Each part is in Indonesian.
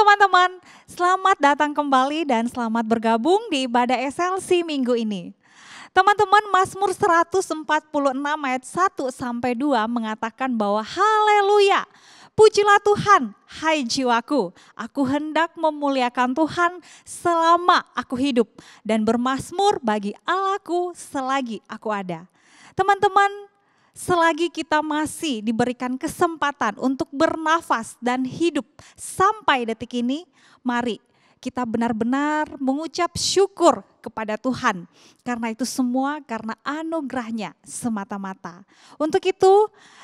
teman-teman, selamat datang kembali dan selamat bergabung di ibadah SLC minggu ini. Teman-teman, Mazmur 146 ayat 1 sampai 2 mengatakan bahwa haleluya, pujilah Tuhan, hai jiwaku, aku hendak memuliakan Tuhan selama aku hidup dan bermazmur bagi Allahku selagi aku ada. Teman-teman, selagi kita masih diberikan kesempatan untuk bernafas dan hidup sampai detik ini, mari kita benar-benar mengucap syukur kepada Tuhan. Karena itu semua karena anugerahnya semata-mata. Untuk itu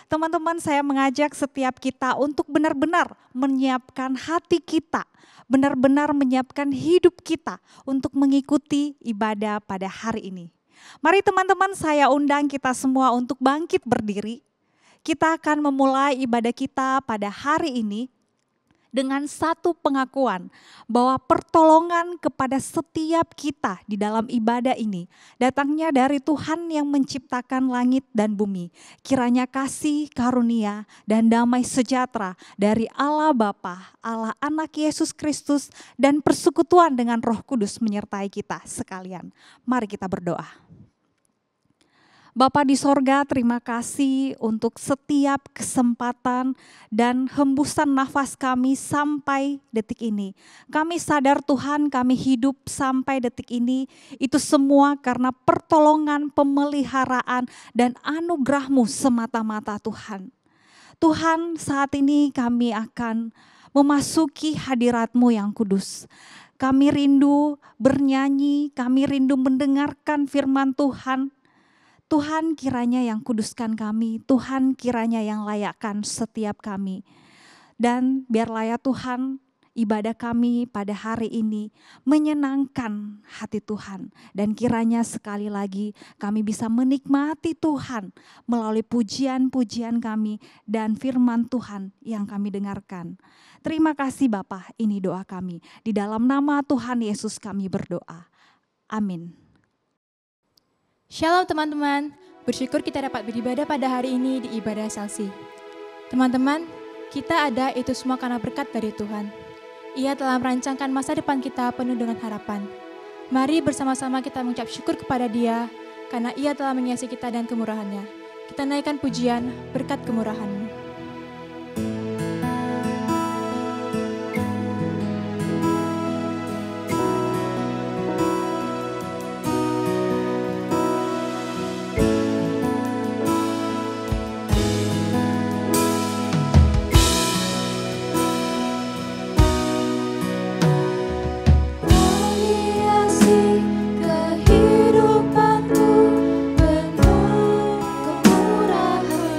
teman-teman, saya mengajak setiap kita untuk benar-benar menyiapkan hati kita, benar-benar menyiapkan hidup kita untuk mengikuti ibadah pada hari ini. Mari teman-teman, saya undang kita semua untuk bangkit berdiri. Kita akan memulai ibadah kita pada hari ini dengan satu pengakuan bahwa pertolongan kepada setiap kita di dalam ibadah ini datangnya dari Tuhan yang menciptakan langit dan bumi. Kiranya kasih, karunia, dan damai sejahtera dari Allah Bapa, Allah Anak Yesus Kristus, dan persekutuan dengan Roh Kudus menyertai kita sekalian. Mari kita berdoa. Bapa di sorga, terima kasih untuk setiap kesempatan dan hembusan nafas kami sampai detik ini. Kami sadar Tuhan, kami hidup sampai detik ini, itu semua karena pertolongan, pemeliharaan, dan anugerah-Mu semata-mata Tuhan. Tuhan, saat ini kami akan memasuki hadirat-Mu yang kudus. Kami rindu bernyanyi, kami rindu mendengarkan firman Tuhan. Tuhan kiranya yang kuduskan kami, Tuhan kiranya yang layakkan setiap kami. Dan biarlah ya Tuhan, ibadah kami pada hari ini menyenangkan hati Tuhan. Dan kiranya sekali lagi kami bisa menikmati Tuhan melalui pujian-pujian kami dan firman Tuhan yang kami dengarkan. Terima kasih Bapa, ini doa kami. Di dalam nama Tuhan Yesus kami berdoa. Amin. Shalom teman-teman, bersyukur kita dapat beribadah pada hari ini di ibadah SLC. Teman-teman, kita ada itu semua karena berkat dari Tuhan. Ia telah merancangkan masa depan kita penuh dengan harapan. Mari bersama-sama kita mengucap syukur kepada Dia, karena Ia telah mengasihi kita dan kemurahan-Nya. Kita naikkan pujian berkat kemurahan-Mu. Kehidupanku penuh kemurahan-Mu.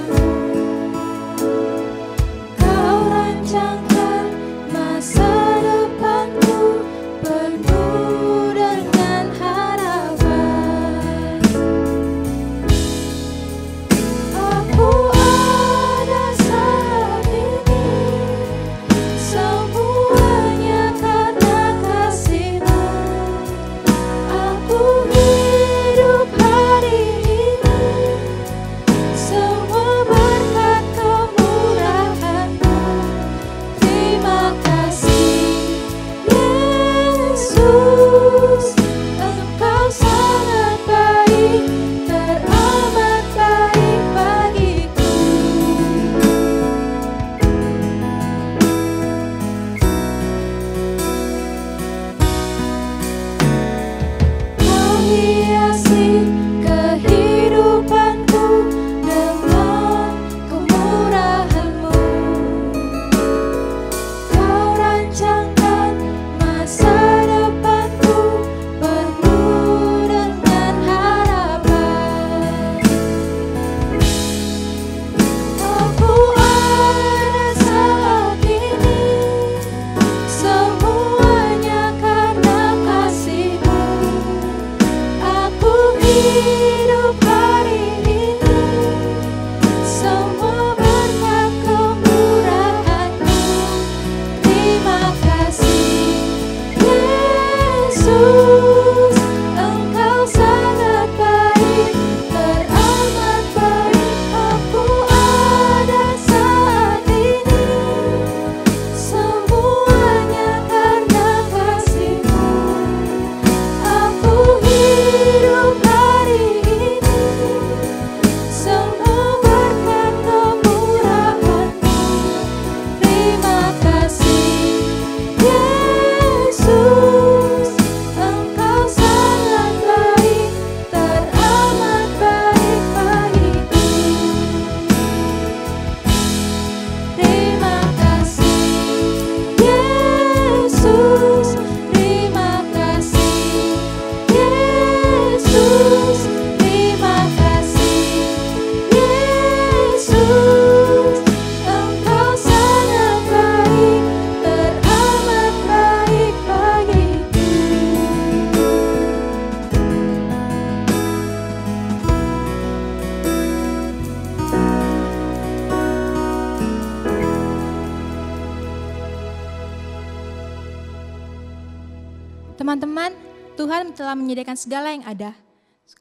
Teman-teman, Tuhan telah menyediakan segala yang ada.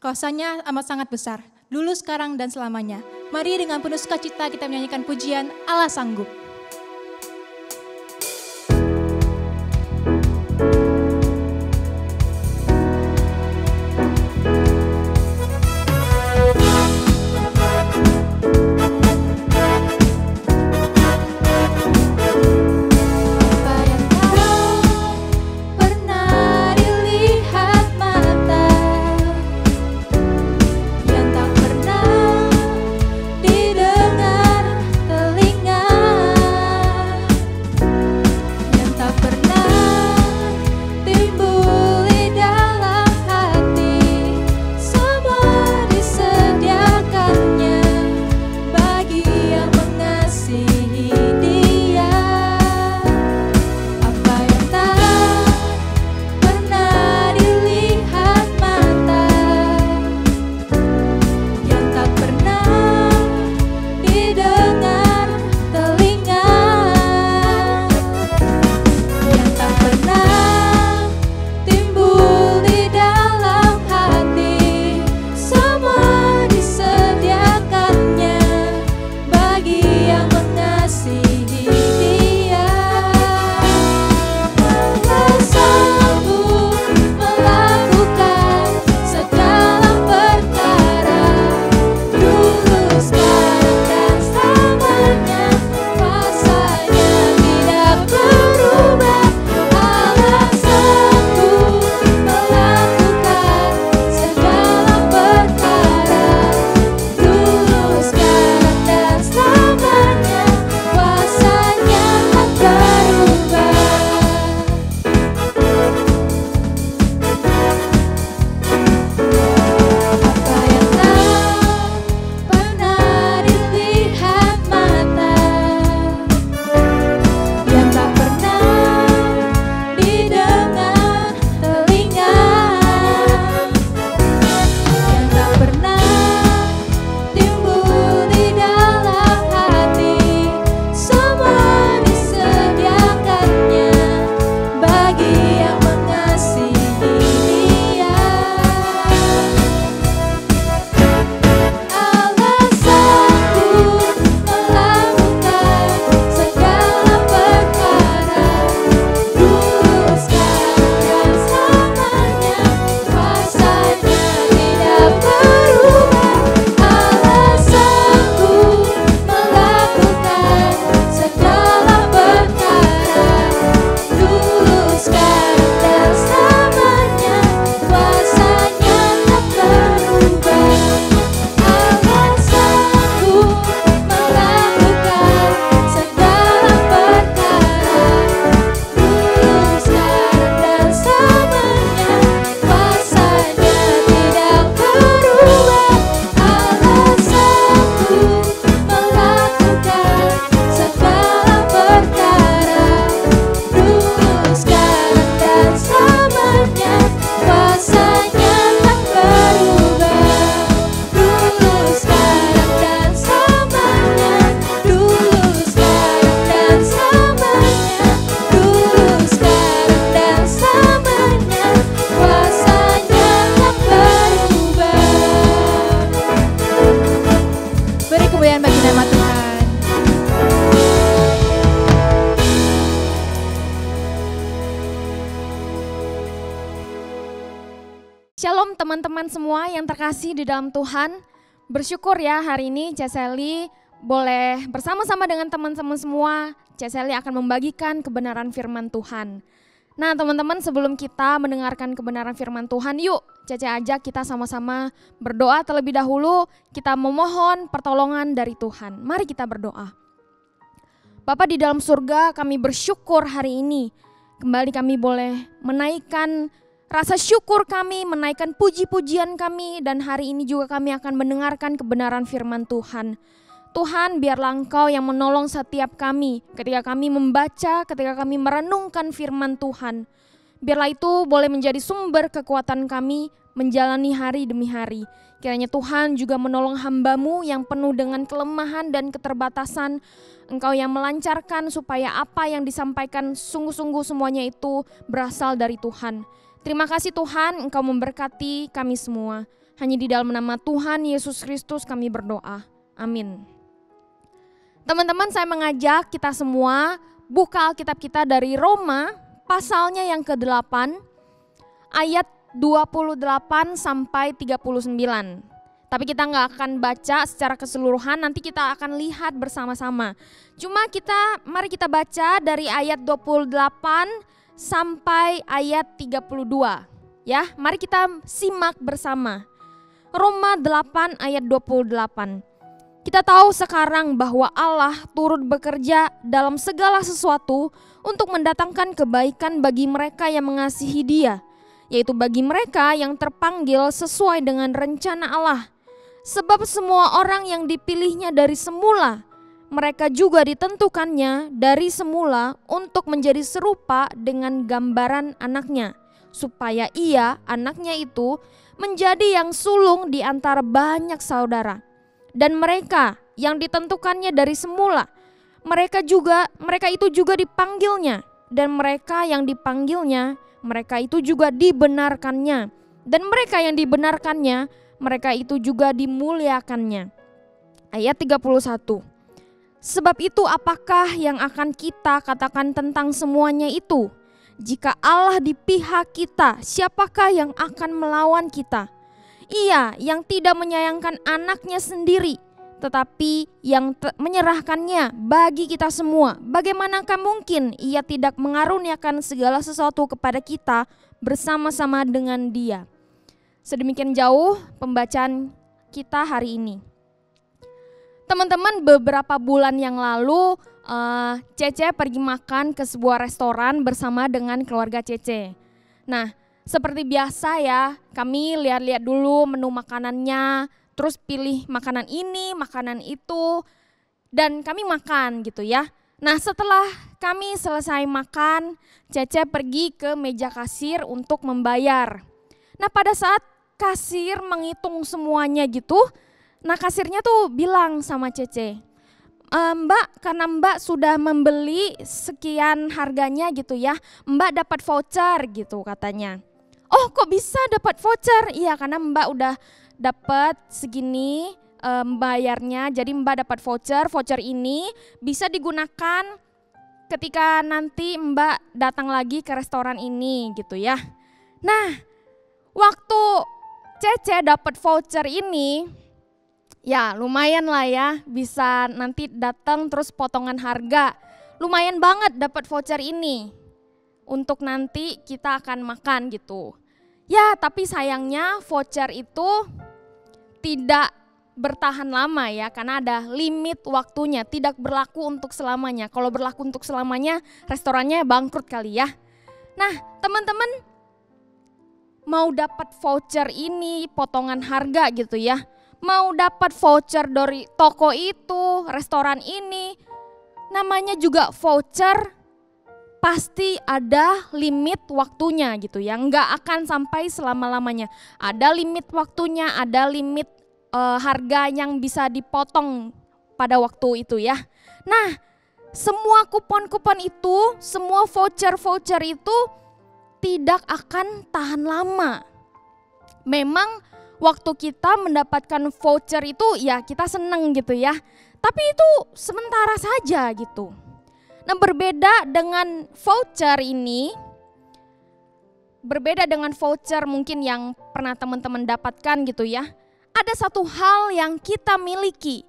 Kuasanya amat sangat besar, dulu, sekarang, dan selamanya. Mari dengan penuh sukacita kita menyanyikan pujian Allah Sanggup. Shalom teman-teman semua yang terkasih di dalam Tuhan. Bersyukur ya hari ini Cek Sally boleh bersama-sama dengan teman-teman semua. Cek Sally akan membagikan kebenaran firman Tuhan. Nah teman-teman, sebelum kita mendengarkan kebenaran firman Tuhan, yuk Cece ajak kita sama-sama berdoa terlebih dahulu. Kita memohon pertolongan dari Tuhan. Mari kita berdoa. Bapa di dalam surga, kami bersyukur hari ini. Kembali kami boleh menaikkan rasa syukur kami, menaikkan puji-pujian kami, dan hari ini juga kami akan mendengarkan kebenaran firman Tuhan. Tuhan, biarlah Engkau yang menolong setiap kami ketika kami membaca, ketika kami merenungkan firman Tuhan. Biarlah itu boleh menjadi sumber kekuatan kami menjalani hari demi hari. Kiranya Tuhan juga menolong hamba-Mu yang penuh dengan kelemahan dan keterbatasan. Engkau yang melancarkan supaya apa yang disampaikan sungguh-sungguh semuanya itu berasal dari Tuhan. Terima kasih Tuhan, Engkau memberkati kami semua. Hanya di dalam nama Tuhan Yesus Kristus kami berdoa. Amin. Teman-teman, saya mengajak kita semua buka Alkitab kita dari Roma pasalnya yang ke-8 ayat 28 sampai 39. Tapi kita nggak akan baca secara keseluruhan, nanti kita akan lihat bersama-sama. Cuma mari kita baca dari ayat 28 sampai ayat 32. Ya, mari kita simak bersama. Roma 8 ayat 28. Kita tahu sekarang bahwa Allah turut bekerja dalam segala sesuatu untuk mendatangkan kebaikan bagi mereka yang mengasihi Dia, yaitu bagi mereka yang terpanggil sesuai dengan rencana Allah. Sebab semua orang yang dipilihnya dari semula, mereka juga ditentukannya dari semula untuk menjadi serupa dengan gambaran anaknya, supaya ia, anaknya itu, menjadi yang sulung di antara banyak saudara. Dan mereka yang ditentukannya dari semula, mereka itu juga dipanggilnya. Dan mereka yang dipanggilnya, mereka itu juga dibenarkannya. Dan mereka yang dibenarkannya, mereka itu juga dimuliakannya. Ayat 31. Sebab itu apakah yang akan kita katakan tentang semuanya itu? Jika Allah di pihak kita, siapakah yang akan melawan kita? Ia yang tidak menyayangkan anaknya sendiri, tetapi yang menyerahkannya bagi kita semua. Bagaimanakah mungkin ia tidak mengaruniakan segala sesuatu kepada kita bersama-sama dengan Dia? Sedemikian jauh pembacaan kita hari ini. Teman-teman, beberapa bulan yang lalu Cece pergi makan ke sebuah restoran bersama dengan keluarga Cece. Nah, seperti biasa ya, kami lihat-lihat dulu menu makanannya, terus pilih makanan ini, makanan itu, dan kami makan gitu ya. Nah, setelah kami selesai makan, Cece pergi ke meja kasir untuk membayar. Nah, pada saat kasir menghitung semuanya gitu, nah kasirnya tuh bilang sama Cece, Mbak, karena Mbak sudah membeli sekian harganya gitu ya, Mbak dapat voucher gitu katanya. Oh, kok bisa dapat voucher? Iya, karena Mbak udah dapat segini bayarnya, jadi Mbak dapat voucher ini bisa digunakan ketika nanti Mbak datang lagi ke restoran ini gitu ya. Nah, waktu Cece dapat voucher ini, ya lumayan lah ya, bisa nanti datang terus potongan harga. Lumayan banget dapat voucher ini untuk nanti kita akan makan gitu. Ya, tapi sayangnya voucher itu tidak bertahan lama ya, karena ada limit waktunya, tidak berlaku untuk selamanya. Kalau berlaku untuk selamanya, restorannya bangkrut kali ya. Nah, teman-teman mau dapat voucher ini, potongan harga gitu ya, mau dapat voucher dari toko itu, restoran ini, namanya juga voucher, pasti ada limit waktunya gitu ya, nggak akan sampai selama-lamanya. Ada limit waktunya, ada limit harga yang bisa dipotong pada waktu itu ya. Nah, semua kupon-kupon itu, semua voucher-voucher itu tidak akan tahan lama. Memang waktu kita mendapatkan voucher itu ya kita seneng gitu ya, tapi itu sementara saja gitu. Nah, berbeda dengan voucher ini, berbeda dengan voucher mungkin yang pernah teman-teman dapatkan gitu ya. Ada satu hal yang kita miliki,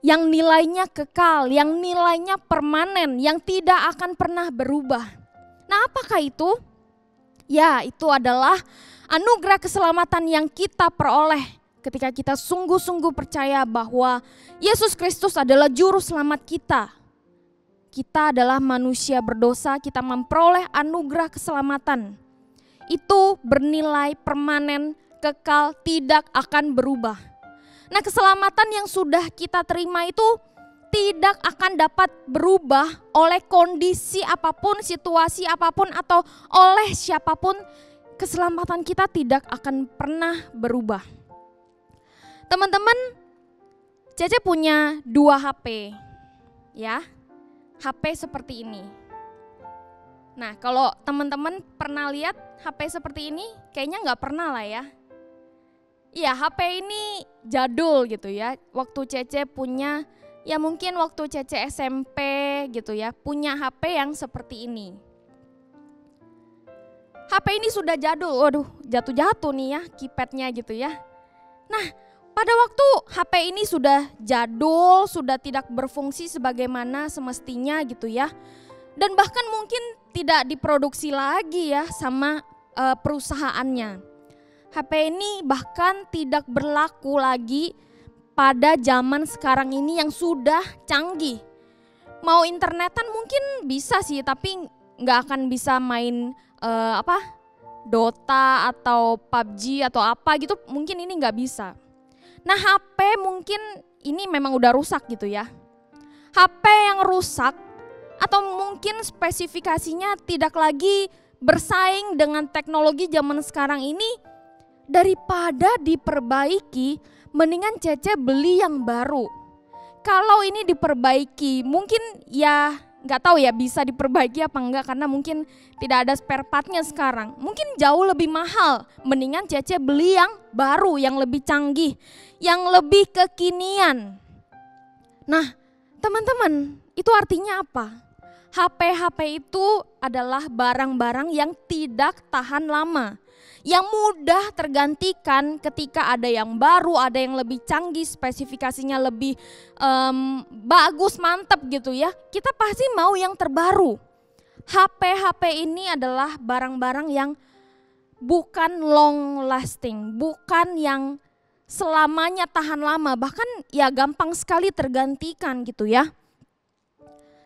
yang nilainya kekal, yang nilainya permanen, yang tidak akan pernah berubah. Nah, apakah itu? Ya, itu adalah anugerah keselamatan yang kita peroleh ketika kita sungguh-sungguh percaya bahwa Yesus Kristus adalah juru selamat kita. Kita adalah manusia berdosa, kita memperoleh anugerah keselamatan. Itu bernilai permanen, kekal, tidak akan berubah. Nah, keselamatan yang sudah kita terima itu tidak akan dapat berubah oleh kondisi apapun, situasi apapun, atau oleh siapapun. Keselamatan kita tidak akan pernah berubah. Teman-teman, Cece punya 2 HP ya, HP seperti ini. Nah, kalau teman-teman pernah lihat HP seperti ini, kayaknya nggak pernah lah ya. Iya, HP ini jadul gitu ya. Waktu Cece punya, ya mungkin waktu Cece SMP gitu ya, punya HP yang seperti ini. HP ini sudah jadul, waduh jatuh-jatuh nih ya keypadnya gitu ya. Nah, pada waktu HP ini sudah jadul, sudah tidak berfungsi sebagaimana semestinya gitu ya. Dan bahkan mungkin tidak diproduksi lagi ya sama perusahaannya. HP ini bahkan tidak berlaku lagi pada zaman sekarang ini yang sudah canggih. Mau internetan mungkin bisa sih, tapi nggak akan bisa main Dota atau PUBG atau apa gitu, mungkin ini nggak bisa. Nah, HP mungkin ini memang udah rusak gitu ya. HP yang rusak atau mungkin spesifikasinya tidak lagi bersaing dengan teknologi zaman sekarang ini, daripada diperbaiki, mendingan Cece beli yang baru. Kalau ini diperbaiki, mungkin ya nggak tahu ya bisa diperbaiki apa enggak, karena mungkin tidak ada spare partnya sekarang. Mungkin jauh lebih mahal, mendingan Cece beli yang baru, yang lebih canggih, yang lebih kekinian. Nah, teman-teman, itu artinya apa? HP itu adalah barang-barang yang tidak tahan lama, yang mudah tergantikan ketika ada yang baru, ada yang lebih canggih, spesifikasinya lebih bagus, mantap gitu ya. Kita pasti mau yang terbaru. HP ini adalah barang-barang yang bukan long lasting, bukan yang selamanya tahan lama, bahkan ya gampang sekali tergantikan gitu ya.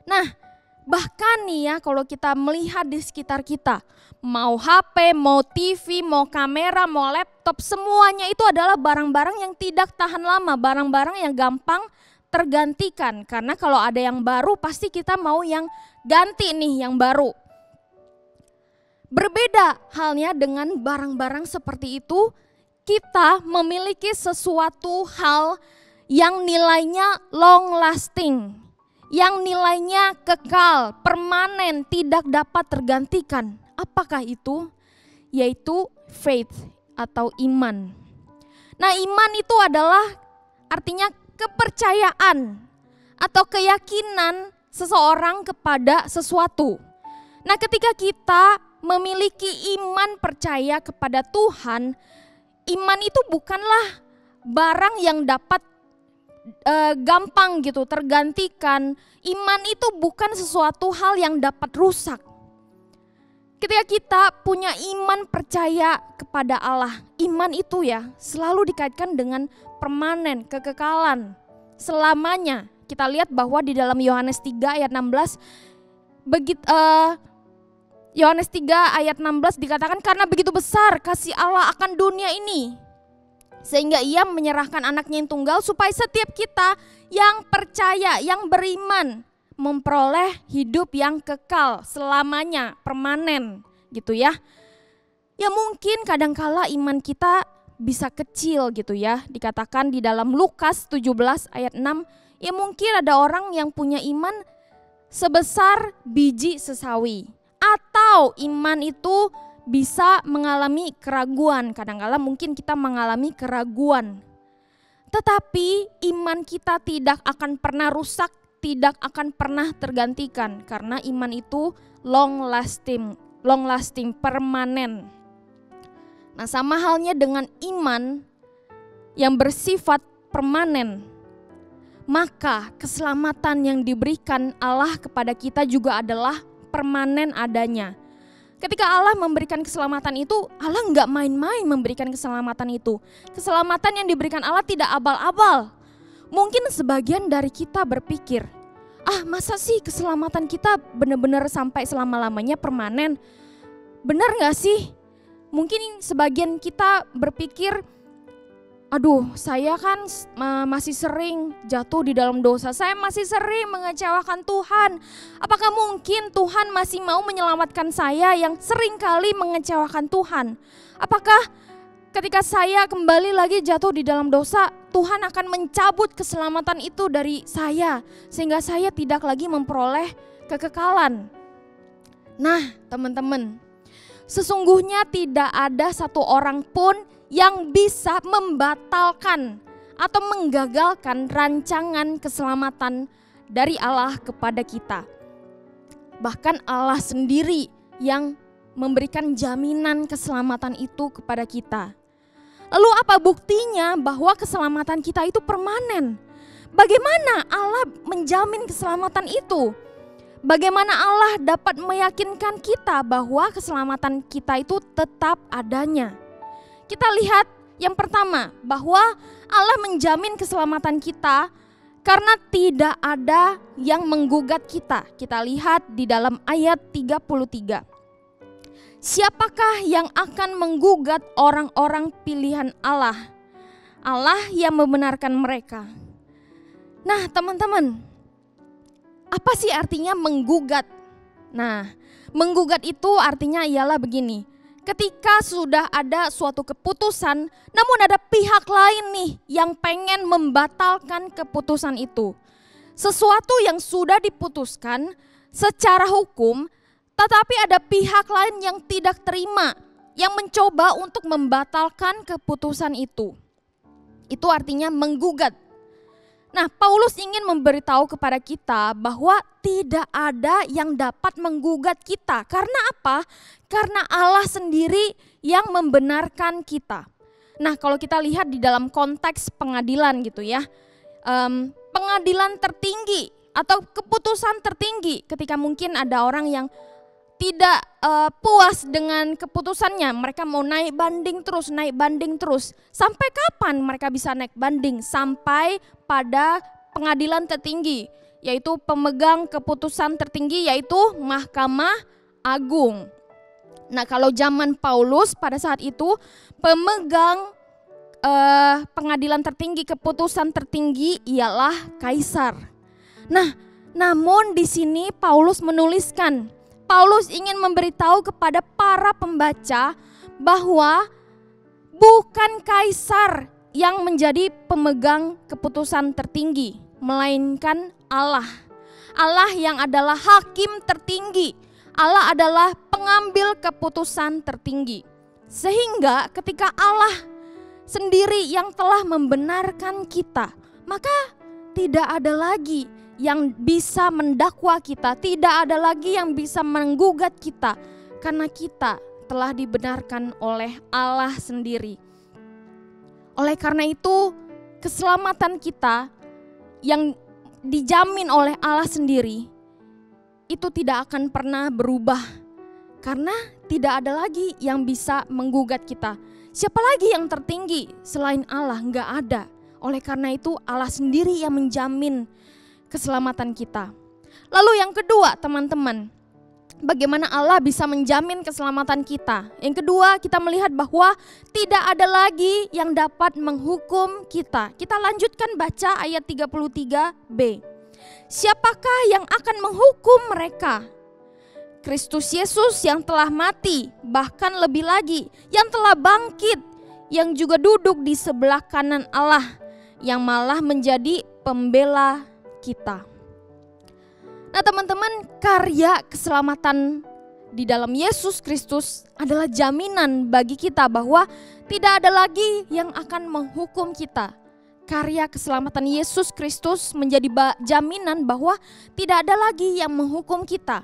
Nah, bahkan nih ya kalau kita melihat di sekitar kita, mau HP, mau TV, mau kamera, mau laptop, semuanya itu adalah barang-barang yang tidak tahan lama, barang-barang yang gampang tergantikan. Karena kalau ada yang baru pasti kita mau yang ganti nih, yang baru. Berbeda halnya dengan barang-barang seperti itu, kita memiliki sesuatu hal yang nilainya long lasting, yang nilainya kekal, permanen, tidak dapat tergantikan. Apakah itu? Yaitu faith atau iman. Nah, iman itu adalah artinya kepercayaan atau keyakinan seseorang kepada sesuatu. Nah, ketika kita memiliki iman percaya kepada Tuhan, iman itu bukanlah barang yang dapat gampang gitu tergantikan. Iman itu bukan sesuatu hal yang dapat rusak. Ketika kita punya iman percaya kepada Allah, iman itu ya selalu dikaitkan dengan permanen, kekekalan, selamanya. Kita lihat bahwa di dalam Yohanes 3 ayat 16, Yohanes 3 ayat 16 dikatakan, karena begitu besar kasih Allah akan dunia ini, sehingga ia menyerahkan anaknya yang tunggal supaya setiap kita yang percaya, yang beriman memperoleh hidup yang kekal selamanya, permanen gitu ya. Ya mungkin kadangkala iman kita bisa kecil gitu ya. Dikatakan di dalam Lukas 17 ayat 6, ya mungkin ada orang yang punya iman sebesar biji sesawi. Atau iman itu bisa mengalami keraguan, kadang-kala mungkin kita mengalami keraguan. Tetapi iman kita tidak akan pernah rusak, tidak akan pernah tergantikan, karena iman itu long lasting, permanen. Nah, sama halnya dengan iman yang bersifat permanen, maka keselamatan yang diberikan Allah kepada kita juga adalah permanen adanya. Ketika Allah memberikan keselamatan itu, Allah nggak main-main memberikan keselamatan itu. Keselamatan yang diberikan Allah tidak abal-abal. Mungkin sebagian dari kita berpikir, masa sih keselamatan kita benar-benar sampai selama-lamanya permanen? Benar nggak sih? Mungkin sebagian kita berpikir, aduh saya kan masih sering jatuh di dalam dosa, saya masih sering mengecewakan Tuhan. Apakah mungkin Tuhan masih mau menyelamatkan saya yang sering kali mengecewakan Tuhan? Apakah ketika saya kembali lagi jatuh di dalam dosa, Tuhan akan mencabut keselamatan itu dari saya, sehingga saya tidak lagi memperoleh kekekalan? Nah, teman-teman, sesungguhnya tidak ada satu orang pun yang bisa membatalkan atau menggagalkan rancangan keselamatan dari Allah kepada kita. Bahkan Allah sendiri yang memberikan jaminan keselamatan itu kepada kita. Lalu apa buktinya bahwa keselamatan kita itu permanen? Bagaimana Allah menjamin keselamatan itu? Bagaimana Allah dapat meyakinkan kita bahwa keselamatan kita itu tetap adanya? Kita lihat yang pertama, bahwa Allah menjamin keselamatan kita karena tidak ada yang menggugat kita. Kita lihat di dalam ayat 33. Siapakah yang akan menggugat orang-orang pilihan Allah? Allah yang membenarkan mereka. Nah, teman-teman, apa sih artinya menggugat? Nah, menggugat itu artinya ialah begini. Ketika sudah ada suatu keputusan, namun ada pihak lain nih yang pengen membatalkan keputusan itu. Sesuatu yang sudah diputuskan secara hukum, tetapi ada pihak lain yang tidak terima, yang mencoba untuk membatalkan keputusan itu. Itu artinya menggugat. Nah, Paulus ingin memberitahu kepada kita bahwa tidak ada yang dapat menggugat kita. Karena apa? Karena Allah sendiri yang membenarkan kita. Nah, kalau kita lihat di dalam konteks pengadilan gitu ya, pengadilan tertinggi atau keputusan tertinggi, ketika mungkin ada orang yang tidak puas dengan keputusannya, mereka mau naik banding terus. Sampai kapan mereka bisa naik banding? Sampai pada pengadilan tertinggi, yaitu pemegang keputusan tertinggi, yaitu Mahkamah Agung. Nah, kalau zaman Paulus pada saat itu, pemegang pengadilan tertinggi, keputusan tertinggi ialah Kaisar. Nah, namun di sini Paulus menuliskan, Paulus ingin memberitahu kepada para pembaca bahwa bukan Kaisar yang menjadi pemegang keputusan tertinggi, melainkan Allah. Allah yang adalah hakim tertinggi, Allah adalah pengambil keputusan tertinggi. Sehingga ketika Allah sendiri yang telah membenarkan kita, maka tidak ada lagi yang bisa mendakwa kita, tidak ada lagi yang bisa menggugat kita, karena kita telah dibenarkan oleh Allah sendiri. Oleh karena itu, keselamatan kita yang dijamin oleh Allah sendiri itu tidak akan pernah berubah, karena tidak ada lagi yang bisa menggugat kita. Siapa lagi yang tertinggi selain Allah? Enggak ada. Oleh karena itu, Allah sendiri yang menjamin keselamatan kita. Lalu yang kedua, teman-teman, bagaimana Allah bisa menjamin keselamatan kita? Yang kedua, kita melihat bahwa tidak ada lagi yang dapat menghukum kita. Kita lanjutkan baca ayat 33b. Siapakah yang akan menghukum mereka? Kristus Yesus yang telah mati, bahkan lebih lagi yang telah bangkit, yang juga duduk di sebelah kanan Allah, yang malah menjadi pembela kita. Nah, teman-teman, karya keselamatan di dalam Yesus Kristus adalah jaminan bagi kita bahwa tidak ada lagi yang akan menghukum kita. Karya keselamatan Yesus Kristus menjadi jaminan bahwa tidak ada lagi yang menghukum kita.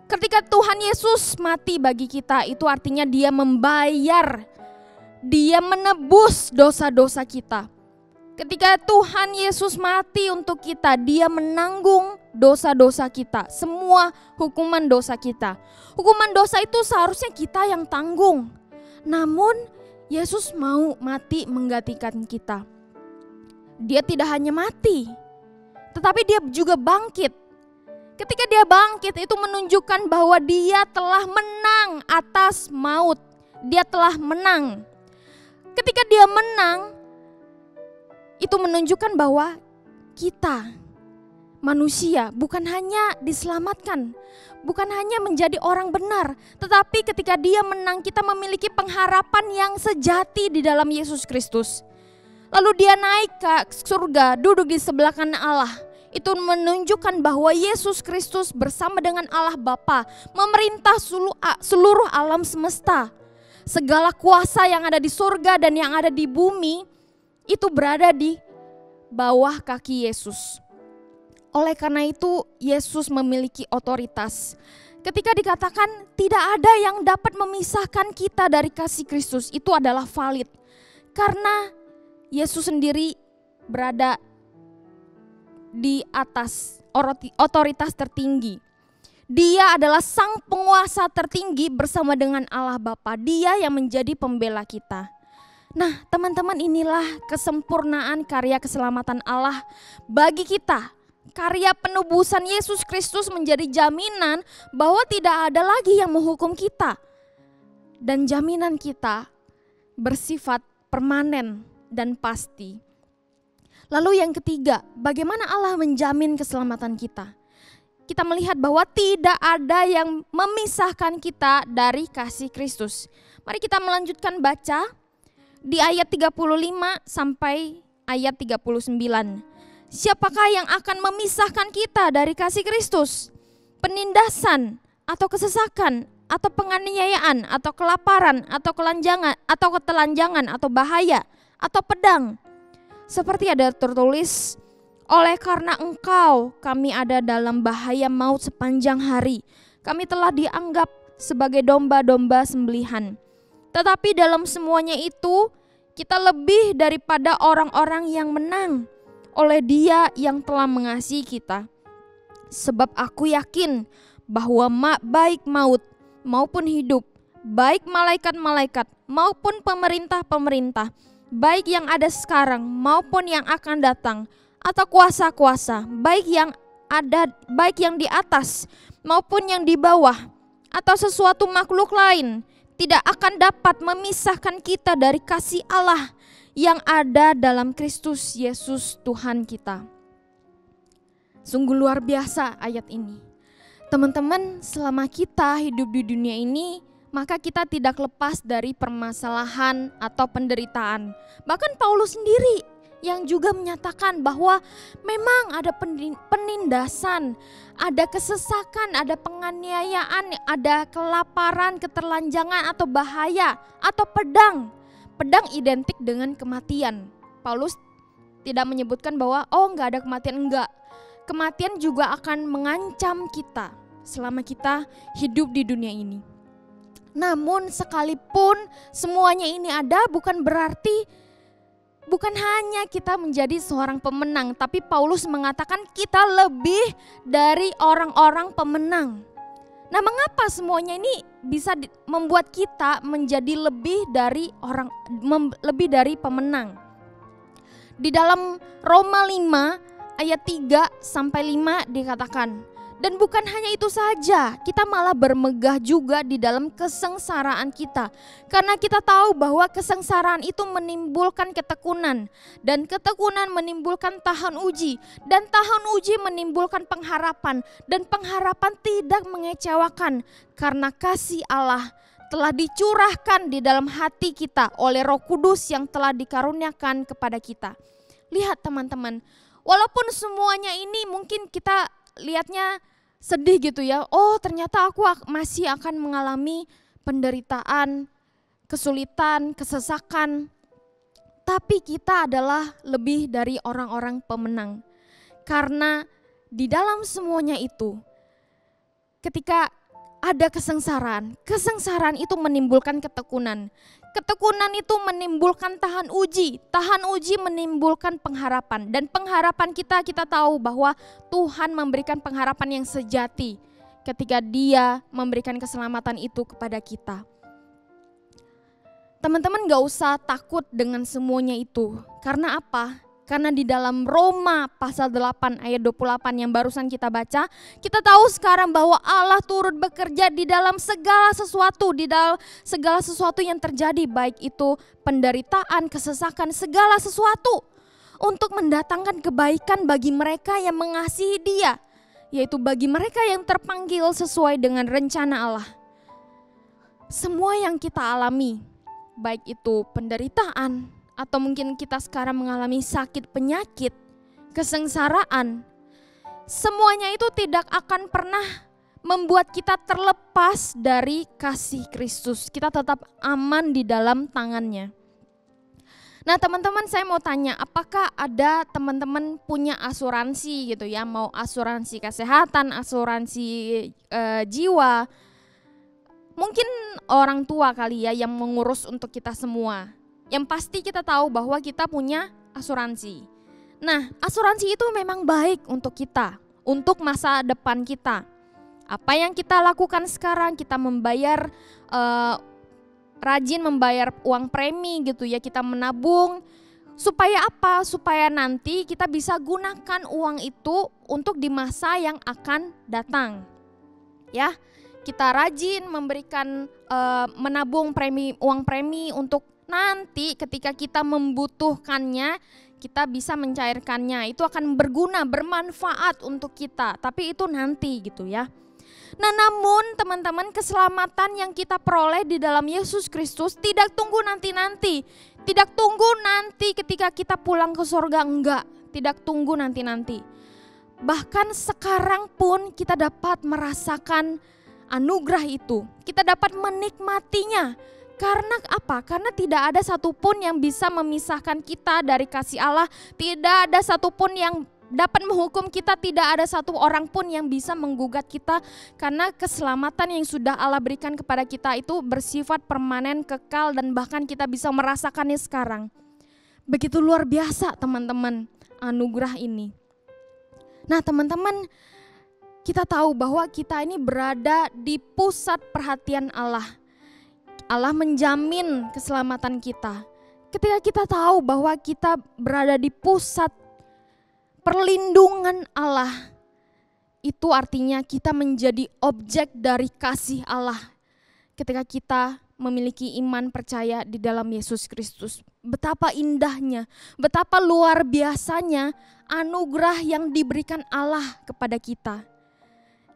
Ketika Tuhan Yesus mati bagi kita, itu artinya Dia membayar, Dia menebus dosa-dosa kita. Ketika Tuhan Yesus mati untuk kita, Dia menanggung dosa-dosa kita, semua hukuman dosa kita. Hukuman dosa itu seharusnya kita yang tanggung. Namun Yesus mau mati menggantikan kita. Dia tidak hanya mati, tetapi Dia juga bangkit. Ketika Dia bangkit, itu menunjukkan bahwa Dia telah menang atas maut. Dia telah menang. Ketika Dia menang, itu menunjukkan bahwa kita manusia bukan hanya diselamatkan, bukan hanya menjadi orang benar, tetapi ketika Dia menang, kita memiliki pengharapan yang sejati di dalam Yesus Kristus. Lalu Dia naik ke surga, duduk di sebelah kanan Allah. Itu menunjukkan bahwa Yesus Kristus bersama dengan Allah Bapa memerintah seluruh alam semesta. Segala kuasa yang ada di surga dan yang ada di bumi itu berada di bawah kaki Yesus. Oleh karena itu Yesus memiliki otoritas. Ketika dikatakan tidak ada yang dapat memisahkan kita dari kasih Kristus, itu adalah valid. Karena Yesus sendiri berada di atas otoritas tertinggi. Dia adalah sang penguasa tertinggi bersama dengan Allah Bapa. Dia yang menjadi pembela kita. Nah, teman-teman, inilah kesempurnaan karya keselamatan Allah bagi kita. Karya penebusan Yesus Kristus menjadi jaminan bahwa tidak ada lagi yang menghukum kita. Dan jaminan kita bersifat permanen dan pasti. Lalu yang ketiga, bagaimana Allah menjamin keselamatan kita? Kita melihat bahwa tidak ada yang memisahkan kita dari kasih Kristus. Mari kita melanjutkan baca di ayat 35 sampai ayat 39. Siapakah yang akan memisahkan kita dari kasih Kristus? Penindasan atau kesesakan atau penganiayaan atau kelaparan atau ketelanjangan atau bahaya atau pedang. Seperti ada tertulis, oleh karena engkau kami ada dalam bahaya maut sepanjang hari. Kami telah dianggap sebagai domba-domba sembelihan. Tetapi dalam semuanya itu kita lebih daripada orang-orang yang menang oleh Dia yang telah mengasihi kita. Sebab aku yakin bahwa baik maut maupun hidup, baik malaikat-malaikat maupun pemerintah-pemerintah, baik yang ada sekarang maupun yang akan datang, atau kuasa-kuasa, baik yang di atas maupun yang di bawah, atau sesuatu makhluk lain, tidak akan dapat memisahkan kita dari kasih Allah yang ada dalam Kristus Yesus Tuhan kita. Sungguh luar biasa ayat ini. Teman-teman, selama kita hidup di dunia ini, maka kita tidak lepas dari permasalahan atau penderitaan. Bahkan Paulus sendiri yang juga menyatakan bahwa memang ada penindasan, ada kesesakan, ada penganiayaan, ada kelaparan, keterlanjangan atau bahaya atau pedang. Pedang identik dengan kematian. Paulus tidak menyebutkan bahwa enggak ada kematian, enggak. Kematian juga akan mengancam kita selama kita hidup di dunia ini. Namun sekalipun semuanya ini ada, bukan hanya kita menjadi seorang pemenang, tapi Paulus mengatakan kita lebih dari orang-orang pemenang. Nah, mengapa semuanya ini bisa membuat kita menjadi lebih dari pemenang? Di dalam Roma 5 ayat 3 sampai 5 dikatakan, dan bukan hanya itu saja, kita malah bermegah juga di dalam kesengsaraan kita. Karena kita tahu bahwa kesengsaraan itu menimbulkan ketekunan, dan ketekunan menimbulkan tahan uji, dan tahan uji menimbulkan pengharapan, dan pengharapan tidak mengecewakan, karena kasih Allah telah dicurahkan di dalam hati kita oleh Roh Kudus yang telah dikaruniakan kepada kita. Lihat teman-teman, walaupun semuanya ini mungkin kita lihatnya sedih gitu ya. Oh, ternyata aku masih akan mengalami penderitaan, kesulitan, kesesakan. Tapi kita adalah lebih dari orang-orang pemenang. Karena di dalam semuanya itu, ketika ada kesengsaraan itu menimbulkan ketekunan. Ketekunan itu menimbulkan tahan uji menimbulkan pengharapan. Dan pengharapan kita tahu bahwa Tuhan memberikan pengharapan yang sejati ketika Dia memberikan keselamatan itu kepada kita. Teman-teman gak usah takut dengan semuanya itu. Karena apa? Karena di dalam Roma pasal 8 ayat 28 yang barusan kita baca, kita tahu sekarang bahwa Allah turut bekerja di dalam segala sesuatu yang terjadi, baik itu penderitaan, kesesakan, segala sesuatu untuk mendatangkan kebaikan bagi mereka yang mengasihi Dia, yaitu bagi mereka yang terpanggil sesuai dengan rencana Allah. Semua yang kita alami, baik itu penderitaan, atau mungkin kita sekarang mengalami sakit, penyakit, kesengsaraan, semuanya itu tidak akan pernah membuat kita terlepas dari kasih Kristus. Kita tetap aman di dalam tangannya. Nah teman-teman, saya mau tanya, apakah ada teman-teman punya asuransi gitu ya, mau asuransi kesehatan, asuransi jiwa. Mungkin orang tua kali ya yang mengurus untuk kita semua. Yang pasti kita tahu bahwa kita punya asuransi. Nah, asuransi itu memang baik untuk kita, untuk masa depan kita. Apa yang kita lakukan sekarang, kita membayar, rajin membayar uang premi gitu ya, kita menabung. Supaya apa? Supaya nanti kita bisa gunakan uang itu untuk di masa yang akan datang. Ya, kita rajin memberikan, menabung uang premi untuk nanti ketika kita membutuhkannya, kita bisa mencairkannya. Itu akan berguna, bermanfaat untuk kita. Tapi itu nanti gitu ya. Nah namun teman-teman, keselamatan yang kita peroleh di dalam Yesus Kristus tidak tunggu nanti-nanti. Tidak tunggu nanti ketika kita pulang ke surga, enggak. Tidak tunggu nanti-nanti. Bahkan sekarang pun kita dapat merasakan anugerah itu. Kita dapat menikmatinya. Karena apa? Karena tidak ada satupun yang bisa memisahkan kita dari kasih Allah. Tidak ada satupun yang dapat menghukum kita. Tidak ada satu orang pun yang bisa menggugat kita. Karena keselamatan yang sudah Allah berikan kepada kita itu bersifat permanen, kekal, dan bahkan kita bisa merasakannya sekarang. Begitu luar biasa teman-teman anugerah ini. Nah teman-teman, kita tahu bahwa kita ini berada di pusat perhatian Allah. Allah menjamin keselamatan kita. Ketika kita tahu bahwa kita berada di pusat perlindungan Allah, itu artinya kita menjadi objek dari kasih Allah. Ketika kita memiliki iman percaya di dalam Yesus Kristus. Betapa indahnya, betapa luar biasanya anugerah yang diberikan Allah kepada kita.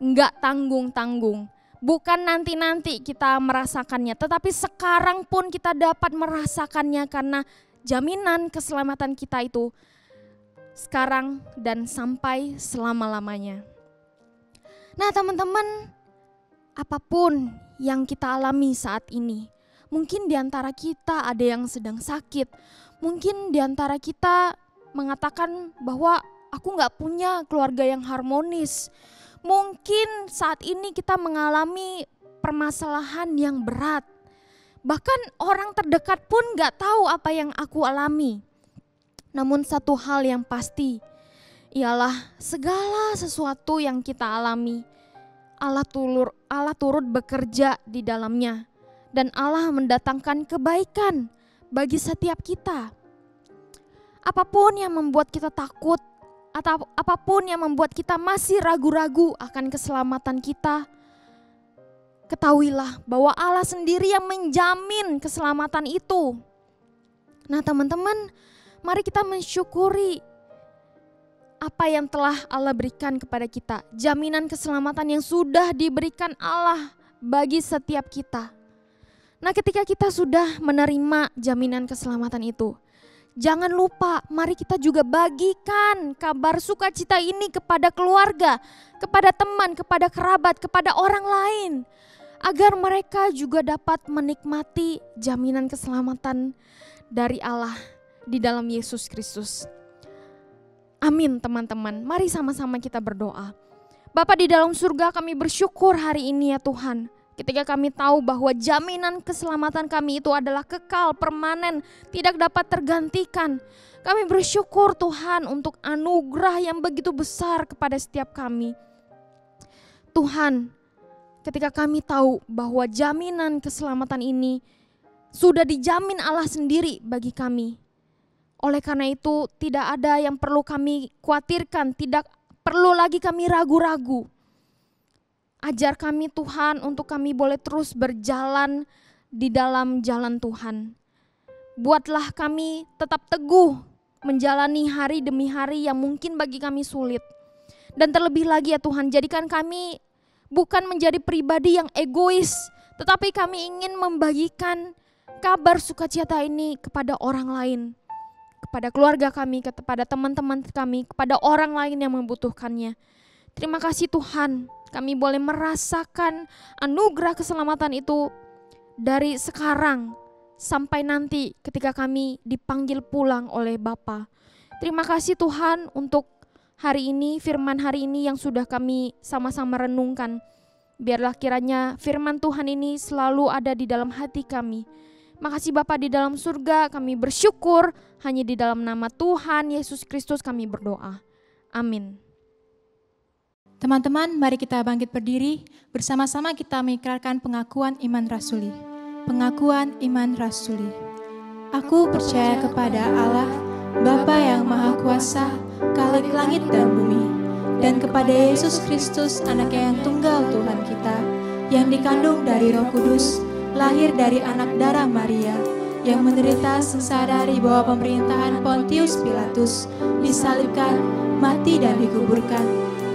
Enggak tanggung-tanggung. Bukan nanti-nanti kita merasakannya, tetapi sekarang pun kita dapat merasakannya karena jaminan keselamatan kita itu sekarang dan sampai selama-lamanya. Nah teman-teman, apapun yang kita alami saat ini, mungkin di antara kita ada yang sedang sakit, mungkin di antara kita mengatakan bahwa aku gak punya keluarga yang harmonis. Mungkin saat ini kita mengalami permasalahan yang berat. Bahkan orang terdekat pun gak tahu apa yang aku alami. Namun satu hal yang pasti, ialah segala sesuatu yang kita alami, Allah turut bekerja di dalamnya. Dan Allah mendatangkan kebaikan bagi setiap kita. Apapun yang membuat kita takut, atau apapun yang membuat kita masih ragu-ragu akan keselamatan kita, ketahuilah bahwa Allah sendiri yang menjamin keselamatan itu. Nah teman-teman, mari kita mensyukuri apa yang telah Allah berikan kepada kita. Jaminan keselamatan yang sudah diberikan Allah bagi setiap kita. Nah ketika kita sudah menerima jaminan keselamatan itu, jangan lupa, mari kita juga bagikan kabar sukacita ini kepada keluarga, kepada teman, kepada kerabat, kepada orang lain. Agar mereka juga dapat menikmati jaminan keselamatan dari Allah di dalam Yesus Kristus. Amin teman-teman, mari sama-sama kita berdoa. Bapa di dalam surga, kami bersyukur hari ini ya Tuhan. Ketika kami tahu bahwa jaminan keselamatan kami itu adalah kekal, permanen, tidak dapat tergantikan. Kami bersyukur Tuhan untuk anugerah yang begitu besar kepada setiap kami. Tuhan, ketika kami tahu bahwa jaminan keselamatan ini sudah dijamin Allah sendiri bagi kami. Oleh karena itu tidak ada yang perlu kami khawatirkan, tidak perlu lagi kami ragu-ragu. Ajar kami Tuhan untuk kami boleh terus berjalan di dalam jalan Tuhan. Buatlah kami tetap teguh menjalani hari demi hari yang mungkin bagi kami sulit. Dan terlebih lagi ya Tuhan, jadikan kami bukan menjadi pribadi yang egois, tetapi kami ingin membagikan kabar sukacita ini kepada orang lain. kepada keluarga kami, kepada teman-teman kami, kepada orang lain yang membutuhkannya. Terima kasih Tuhan, kami boleh merasakan anugerah keselamatan itu dari sekarang sampai nanti ketika kami dipanggil pulang oleh Bapa. Terima kasih Tuhan untuk hari ini, firman hari ini yang sudah kami sama-sama renungkan. Biarlah kiranya firman Tuhan ini selalu ada di dalam hati kami. Makasih Bapa di dalam surga, kami bersyukur hanya di dalam nama Tuhan Yesus Kristus kami berdoa. Amin. Teman-teman, mari kita bangkit berdiri, bersama-sama kita mengikrarkan pengakuan iman rasuli. Pengakuan iman rasuli. Aku percaya kepada Allah, Bapa yang Maha Kuasa, Khalik langit dan bumi, dan kepada Yesus Kristus, Anaknya yang tunggal Tuhan kita, yang dikandung dari Roh Kudus, lahir dari anak darah Maria, yang menderita sengsara di bawah pemerintahan Pontius Pilatus, disalibkan, mati dan dikuburkan,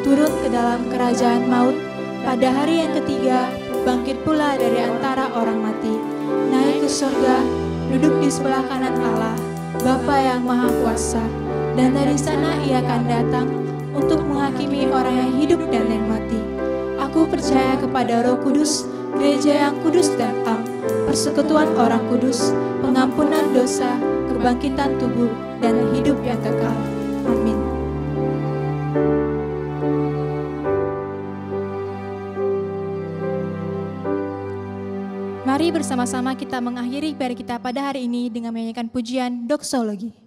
turun ke dalam kerajaan maut, pada hari yang ketiga bangkit pula dari antara orang mati, naik ke surga, duduk di sebelah kanan Allah, Bapa yang Maha Kuasa, dan dari sana Ia akan datang untuk menghakimi orang yang hidup dan yang mati. Aku percaya kepada Roh Kudus, gereja yang kudus dan am, persekutuan orang kudus, pengampunan dosa, kebangkitan tubuh, dan hidup yang kekal. Amin. Mari bersama-sama kita mengakhiri ibadah kita pada hari ini dengan menyanyikan pujian doksologi.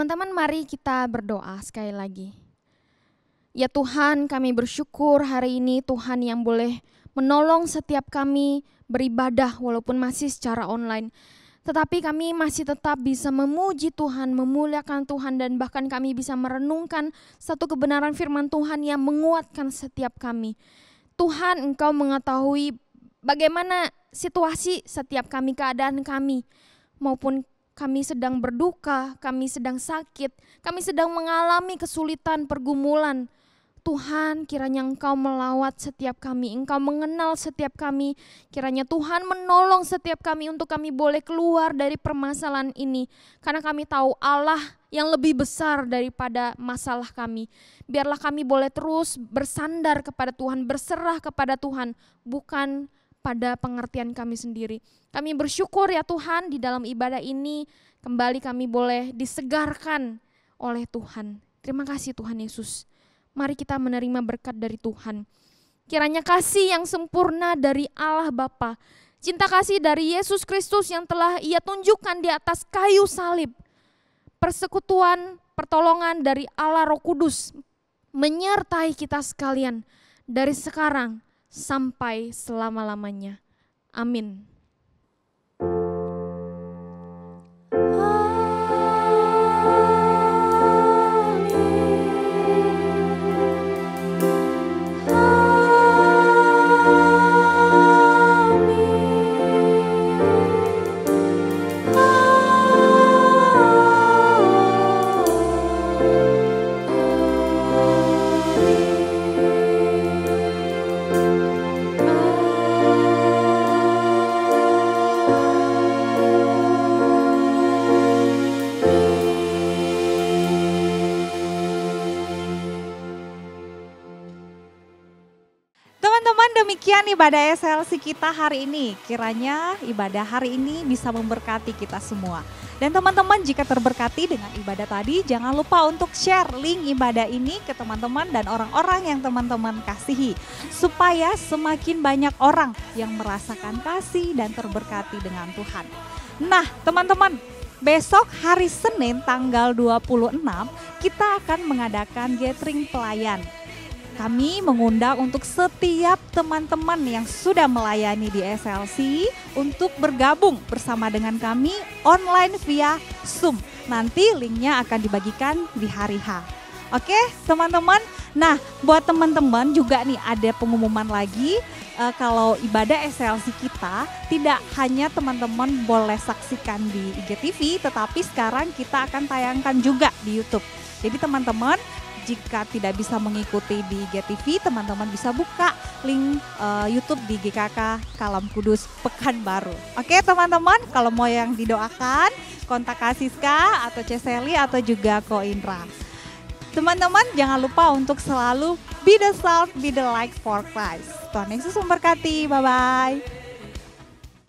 Teman-teman, mari kita berdoa sekali lagi. Ya Tuhan, kami bersyukur hari ini Tuhan yang boleh menolong setiap kami beribadah walaupun masih secara online. Tetapi kami masih tetap bisa memuji Tuhan, memuliakan Tuhan, dan bahkan kami bisa merenungkan satu kebenaran firman Tuhan yang menguatkan setiap kami. Tuhan, Engkau mengetahui bagaimana situasi setiap kami, keadaan kami, maupun kami sedang berduka, kami sedang sakit, kami sedang mengalami kesulitan, pergumulan. Tuhan, kiranya Engkau melawat setiap kami, Engkau mengenal setiap kami. Kiranya Tuhan menolong setiap kami untuk kami boleh keluar dari permasalahan ini. Karena kami tahu Allah yang lebih besar daripada masalah kami. Biarlah kami boleh terus bersandar kepada Tuhan, berserah kepada Tuhan. Bukan pada pengertian kami sendiri. Kami bersyukur ya Tuhan, di dalam ibadah ini kembali kami boleh disegarkan oleh Tuhan. Terima kasih Tuhan Yesus. Mari kita menerima berkat dari Tuhan. Kiranya kasih yang sempurna dari Allah Bapa, cinta kasih dari Yesus Kristus yang telah Ia tunjukkan di atas kayu salib, persekutuan, pertolongan dari Allah Roh Kudus menyertai kita sekalian dari sekarang sampai selama-lamanya. Amin. Teman-teman, demikian ibadah SLC kita hari ini. Kiranya ibadah hari ini bisa memberkati kita semua. Dan teman-teman, jika terberkati dengan ibadah tadi, jangan lupa untuk share link ibadah ini ke teman-teman dan orang-orang yang teman-teman kasihi. Supaya semakin banyak orang yang merasakan kasih dan terberkati dengan Tuhan. Nah, teman-teman, besok hari Senin tanggal 26 kita akan mengadakan gathering pelayan. Kami mengundang untuk setiap teman-teman yang sudah melayani di SLC untuk bergabung bersama dengan kami online via Zoom. Nanti linknya akan dibagikan di hari H. Oke teman-teman, nah buat teman-teman juga nih ada pengumuman lagi. Kalau ibadah SLC kita tidak hanya teman-teman boleh saksikan di IGTV, tetapi sekarang kita akan tayangkan juga di YouTube. Jadi teman-teman, jika tidak bisa mengikuti di IGTV, teman-teman bisa buka link YouTube di GKK Kalam Kudus Pekanbaru. Oke teman-teman, kalau mau yang didoakan, kontak Kak Siska atau Ceseli atau juga Ko Indra. Teman-teman jangan lupa untuk selalu be the salt, be the light for Christ. Tuhan Yesus memberkati, bye-bye.